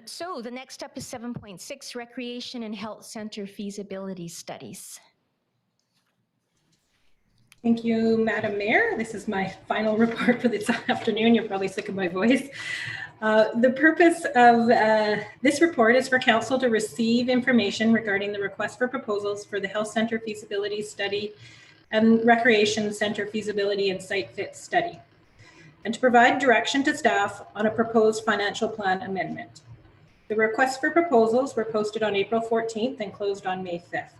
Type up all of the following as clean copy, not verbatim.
So the next up is 7.6, Recreation and Health Center Feasibility Studies. Thank you, Madam Mayor. This is my final report for this afternoon. You're probably sick of my voice. The purpose of this report is for Council to receive information regarding the request for proposals for the Health Center Feasibility Study and Recreation Center Feasibility and Site Fit Study, and to provide direction to staff on a proposed financial plan amendment. The requests for proposals were posted on April 14th and closed on May 5th.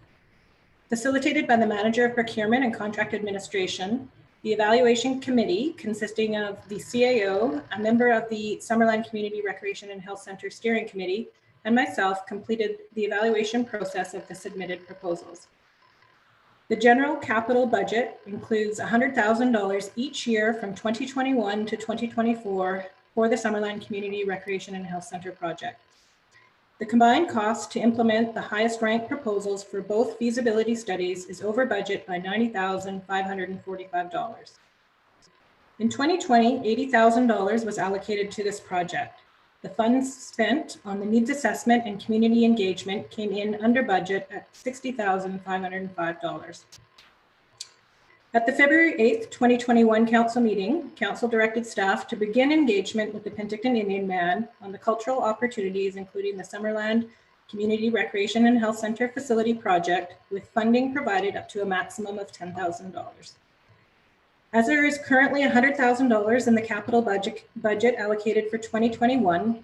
Facilitated by the Manager of Procurement and Contract Administration, the Evaluation Committee, consisting of the CAO, a member of the Summerland Community Recreation and Health Center Steering Committee, and myself, completed the evaluation process of the submitted proposals. The general capital budget includes $100,000 each year from 2021 to 2024 for the Summerland Community Recreation and Health Center project. The combined cost to implement the highest ranked proposals for both feasibility studies is over budget by $90,545. In 2020, $80,000 was allocated to this project. The funds spent on the needs assessment and community engagement came in under budget at $60,505. At the February 8th, 2021 Council meeting, Council directed staff to begin engagement with the Penticton Indian Band on the cultural opportunities, including the Summerland Community Recreation and Health Center Facility Project, with funding provided up to a maximum of $10,000. As there is currently $100,000 in the capital budget allocated for 2021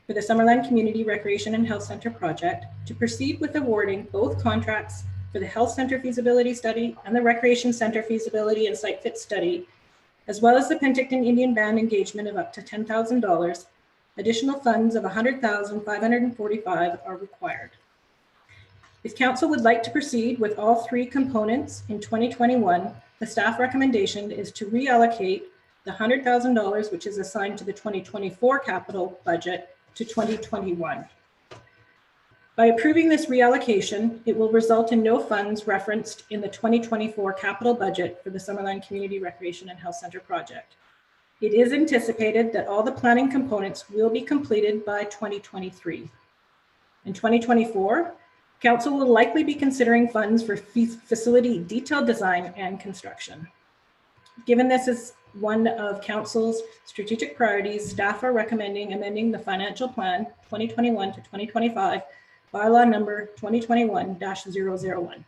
for the Summerland Community Recreation and Health Center project, to proceed with awarding both contracts for the Health Center Feasibility Study and the Recreation Center Feasibility and Site Fit Study, as well as the Penticton Indian Band engagement of up to $10,000, additional funds of $100,545 are required. If Council would like to proceed with all three components in 2021, the staff recommendation is to reallocate the $100,000, which is assigned to the 2024 capital budget, to 2021. By approving this reallocation, it will result in no funds referenced in the 2024 capital budget for the Summerland Community Recreation and Health Center project. It is anticipated that all the planning components will be completed by 2023. In 2024, Council will likely be considering funds for facility detailed design and construction. Given this is one of Council's strategic priorities, staff are recommending amending the financial plan 2021 to 2025 bylaw number 2021-001.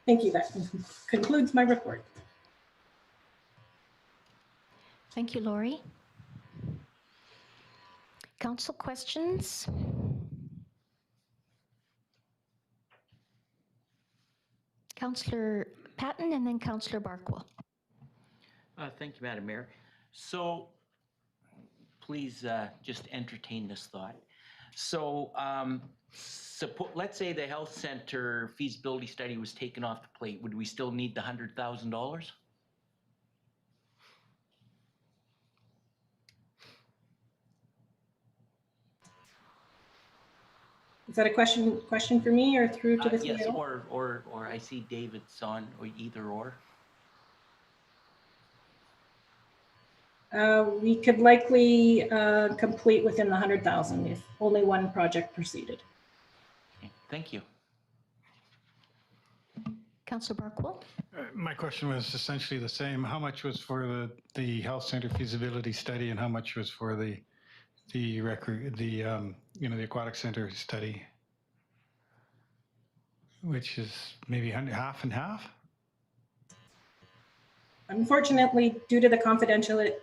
Thank you. That concludes my report. Thank you, Lori. Council questions? Councillor Patton and then Councillor Barkwell. Thank you, Madam Mayor. So please just entertain this thought. So let's say the health center feasibility study was taken off the plate. Would we still need the $100,000? Is that a question for me or through to the yes, CEO? or I see David's on, or either or. We could likely complete within the 100,000 if only one project proceeded. Okay, thank you. Councillor Barkwell? My question was essentially the same. How much was for the health center feasibility study, and how much was for the aquatic center study, which is maybe half and half? Unfortunately, due to the confidentiality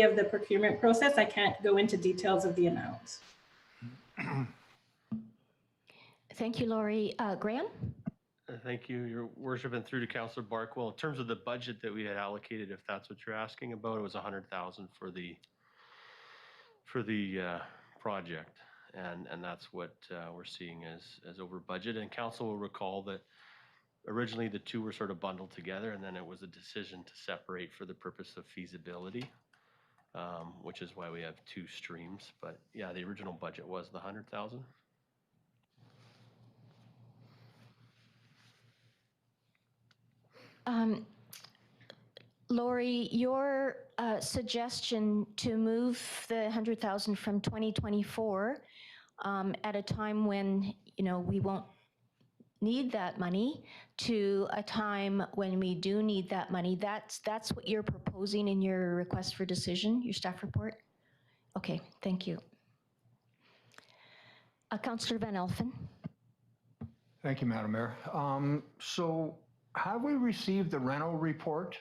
of the procurement process, I can't go into details of the amounts. Thank you, Lori. Graham? Thank you, Your Worship, and through to Councillor Barkwell. In terms of the budget that we had allocated, if that's what you're asking about, it was $100,000 for the project, and that's what we're seeing as over budget. And Council will recall that originally the two were sort of bundled together, and then it was a decision to separate for the purpose of feasibility, which is why we have two streams. But yeah, the original budget was the $100,000. Lori, your suggestion to move the 100,000 from 2024 at a time when, we won't need that money to a time when we do need that money, that's what you're proposing in your request for decision, your staff report? Okay, thank you. Councillor Van Elfen. Thank you, Madam Mayor. So have we received the rental report?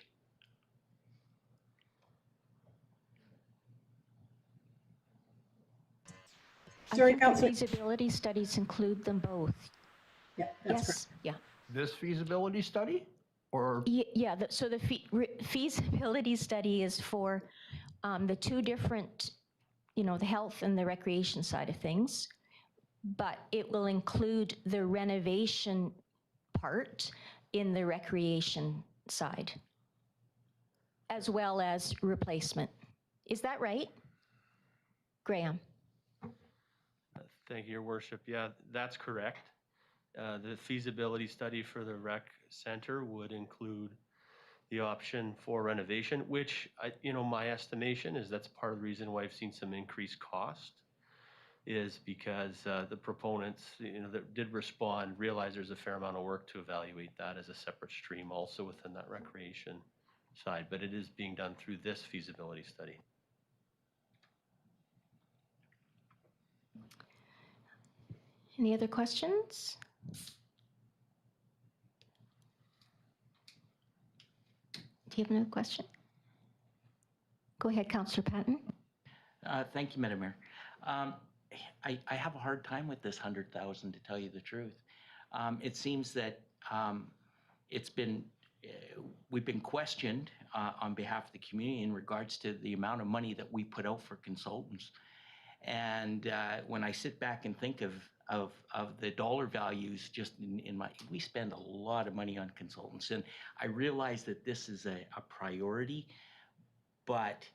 Sorry, I think the Councillor. feasibility studies include them both. Yeah, that's correct. Yes, yeah. This feasibility study? Or, Yeah, so the feasibility study is for the two different, the health and the recreation side of things, but it will include the renovation part in the recreation side, as well as replacement. Is that right, Graham? Thank you, Your Worship. Yeah, that's correct. The feasibility study for the rec center would include the option for renovation, which my estimation is that's part of the reason why I've seen some increased cost, is because the proponents, that did respond, realize there's a fair amount of work to evaluate that as a separate stream also within that recreation side, but it is being done through this feasibility study. Any other questions? Do you have another question? Go ahead, Councillor Patton. Thank you, Madam Mayor. I have a hard time with this 100,000, to tell you the truth. It seems that we've been questioned on behalf of the community in regards to the amount of money that we put out for consultants. And when I sit back and think of the dollar values, just we spend a lot of money on consultants, and I realize that this is a priority, but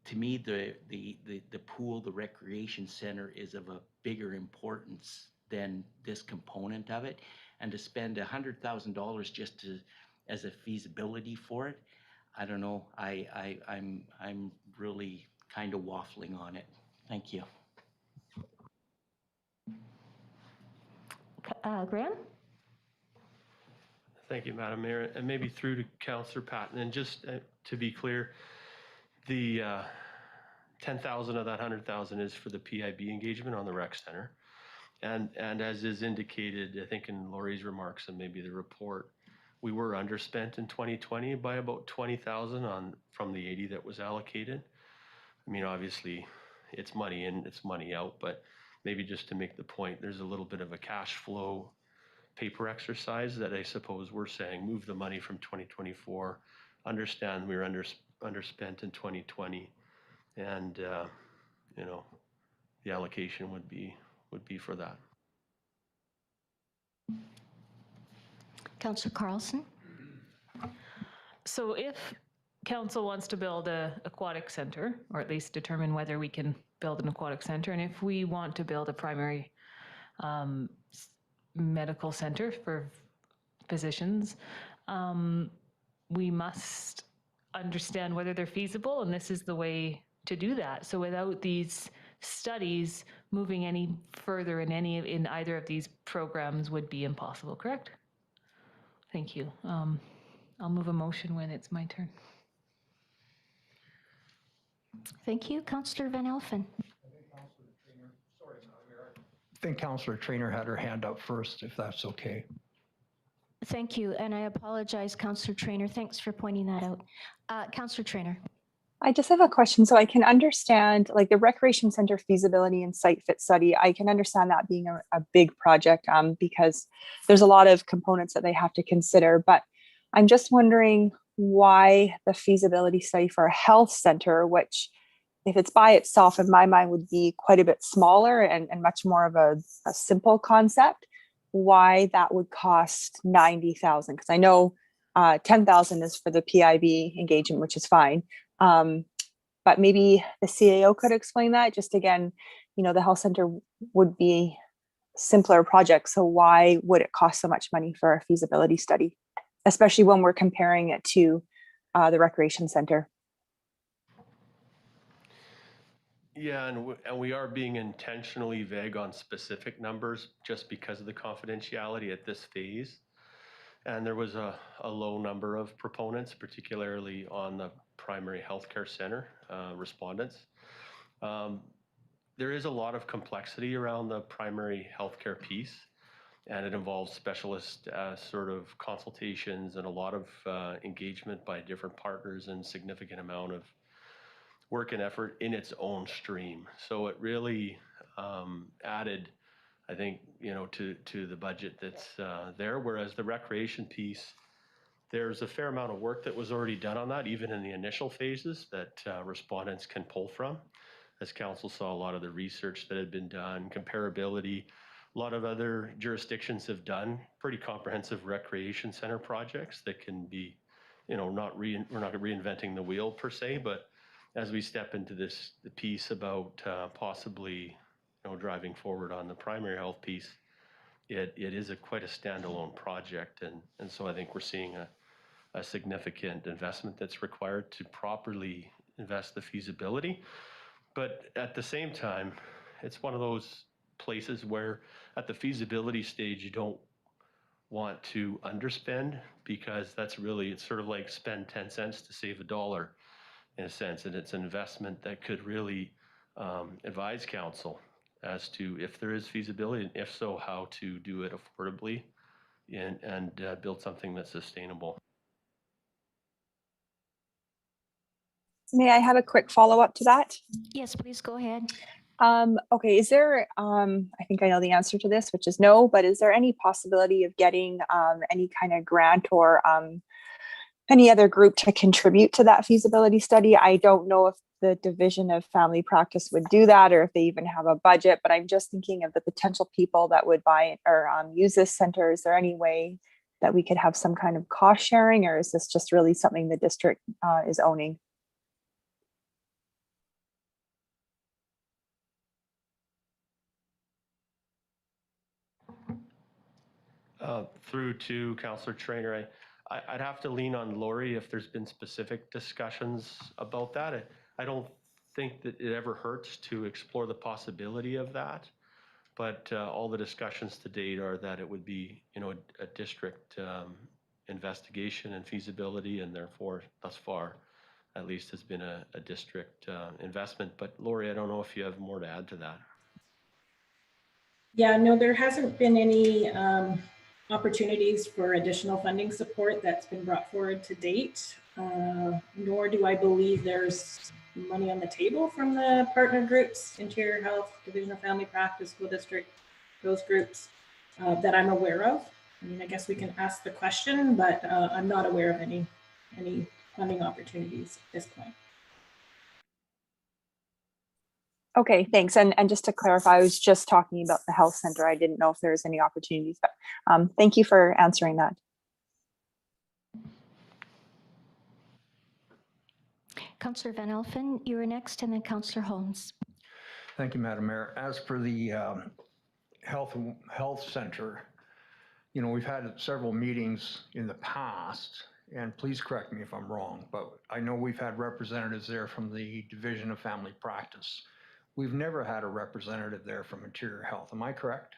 to me, the pool, the recreation center is of a bigger importance than this component of it, and to spend $100,000 just as a feasibility for it, I don't know. I'm really kind of waffling on it. Thank you. Graham? Thank you, Madam Mayor, and maybe through to Councillor Patton. And just to be clear, the 10,000 of that 100,000 is for the PIB engagement on the rec center. And as is indicated, I think in Lori's remarks and maybe the report, we were underspent in 2020 by about 20,000 from the 80 that was allocated. I mean, obviously, it's money in, it's money out, but maybe just to make the point, there's a little bit of a cash flow paper exercise that I suppose we're saying move the money from 2024, understand we were underspent in 2020, and the allocation would be for that. Councillor Carlson? So if council wants to build a aquatic center, or at least determine whether we can build an aquatic center, and if we want to build a primary medical center for physicians, we must understand whether they're feasible, and this is the way to do that. So without these studies, moving any further in either of these programs would be impossible, correct? Thank you. I'll move a motion when it's my turn. Thank you. Councillor Van Elfen. I think Councillor Trainer had her hand up first, if that's okay. Thank you, and I apologize, Councillor Trainer. Thanks for pointing that out. Councillor Trainer. I just have a question. So I can understand like the recreation center feasibility and site fit study. I can understand that being a big project because there's a lot of components that they have to consider. But I'm just wondering why the feasibility study for a health center, which if it's by itself in my mind would be quite a bit smaller and much more of a simple concept, why that would cost 90,000? Because I know 10,000 is for the PIB engagement, which is fine. But maybe the CAO could explain that. Just again, the health center would be a simpler project. So why would it cost so much money for a feasibility study, especially when we're comparing it to the recreation center. Yeah, and we are being intentionally vague on specific numbers just because of the confidentiality at this phase. And there was a low number of proponents, particularly on the primary healthcare center respondents. There is a lot of complexity around the primary healthcare piece, and it involves specialist sort of consultations and a lot of engagement by different partners and significant amount of work and effort in its own stream. So it really added, I think, to the budget that's there. Whereas the recreation piece, there's a fair amount of work that was already done on that, even in the initial phases, that respondents can pull from. As council saw, a lot of the research that had been done, comparability, a lot of other jurisdictions have done pretty comprehensive recreation center projects that can be, we're not reinventing the wheel per se, but as we step into the piece about possibly driving forward on the primary health piece, it is quite a standalone project, and so I think we're seeing a significant investment that's required to properly invest the feasibility. But at the same time, it's one of those places where at the feasibility stage you don't want to underspend, because that's really, it's sort of like spend 10 cents to save $1 in a sense, and it's an investment that could really advise council as to if there is feasibility, and if so, how to do it affordably and build something that's sustainable. May I have a quick follow-up to that? Yes, please go ahead. Okay, is there, I think I know the answer to this, which is no, but is there any possibility of getting any kind of grant or any other group to contribute to that feasibility study? I don't know if the Division of Family Practice would do that, or if they even have a budget, but I'm just thinking of the potential people that would buy or use this center. Is there any way that we could have some kind of cost sharing, or is this just really something the district is owning? Through to Councillor Traynor, I'd have to lean on Lori if there's been specific discussions about that. I don't think that it ever hurts to explore the possibility of that, but all the discussions to date are that it would be, a district investigation and feasibility, and therefore, thus far, at least has been a district investment. But Lori, I don't know if you have more to add to that. Yeah, no, there hasn't been any opportunities for additional funding support that's been brought forward to date, nor do I believe there's money on the table from the partner groups, Interior Health, Division of Family Practice, School District, those groups that I'm aware of. I mean, I guess we can ask the question, but I'm not aware of any funding opportunities at this point. Okay, thanks. And just to clarify, I was just talking about the health center. I didn't know if there was any opportunities, but thank you for answering that. Councillor Van Elfen, you were next, and then Councillor Holmes. Thank you, Madam Mayor. As per the health center, we've had several meetings in the past, and please correct me if I'm wrong, but I know we've had representatives there from the Division of Family Practice. We've never had a representative there from Interior Health. Am I correct?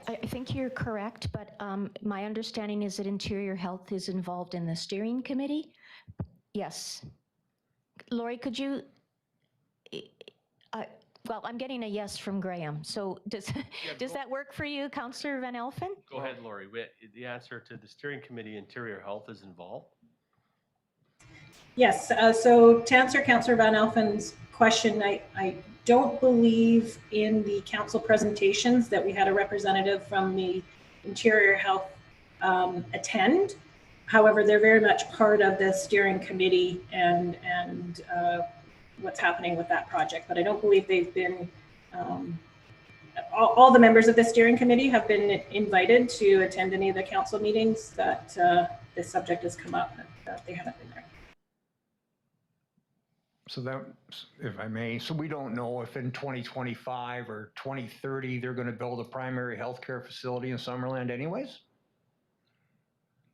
I think you're correct, but my understanding is that Interior Health is involved in the steering committee. Yes. Lori, could you, well, I'm getting a yes from Graham. So does that work for you, Councillor Van Elfen? Go ahead, Lori. The answer to the steering committee, Interior Health is involved. Yes, so to answer Councillor Van Elfen's question, I don't believe in the council presentations that we had a representative from the Interior Health attend. However, they're very much part of the steering committee and what's happening with that project. But I don't believe they've been, all the members of the steering committee have been invited to attend any of the council meetings that this subject has come up, that they haven't been there. So that, if I may, so we don't know if in 2025 or 2030, they're going to build a primary healthcare facility in Summerland anyways?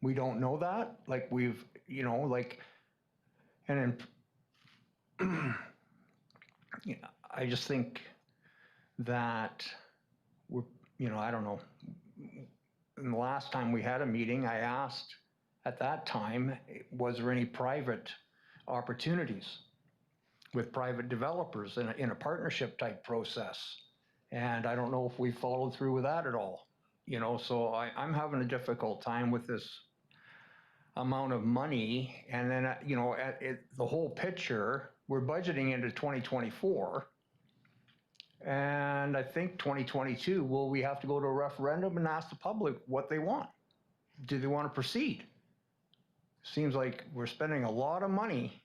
We don't know that, like we've, you know, like, and then, you know, I just think that we're, you know, I don't know. And the last time we had a meeting, I asked at that time, was there any private opportunities with private developers in a partnership type process? And I don't know if we followed through with that at all. You know, so I'm having a difficult time with this amount of money. And then, you know, the whole picture, we're budgeting into 2024. And I think 2022, will we have to go to a referendum and ask the public what they want? Do they want to proceed? Seems like we're spending a lot of money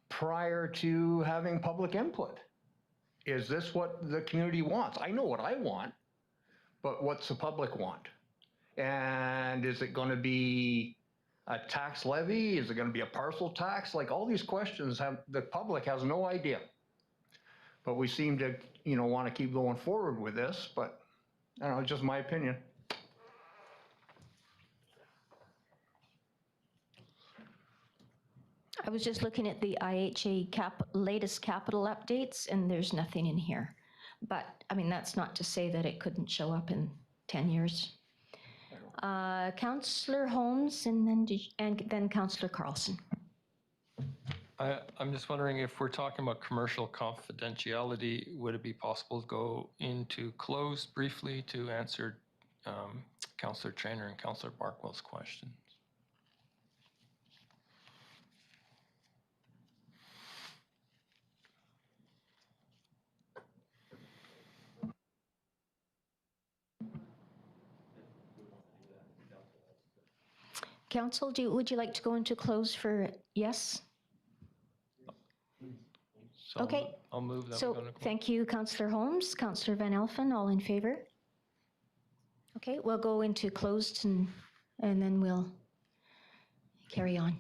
prior to having public input. Is this what the community wants? I know what I want, but what's the public want? And is it going to be a tax levy? Is it going to be a parcel tax? Like all these questions, the public has no idea. But we seem to, you know, want to keep going forward with this, but I don't know, just my opinion. I was just looking at the IHA latest capital updates, and there's nothing in here. But, I mean, that's not to say that it couldn't show up in 10 years. Councillor Holmes and then Councillor Carlson. I'm just wondering if we're talking about commercial confidentiality, would it be possible to go into close briefly to answer Councillor Traynor and Councillor Barkwell's questions? Council, would you like to go into close for yes? So Okay. I'll move that. we're So gonna close. thank you, Councillor Holmes, Councillor Van Elfen, all in favor? Okay, we'll go into closed and then we'll carry on.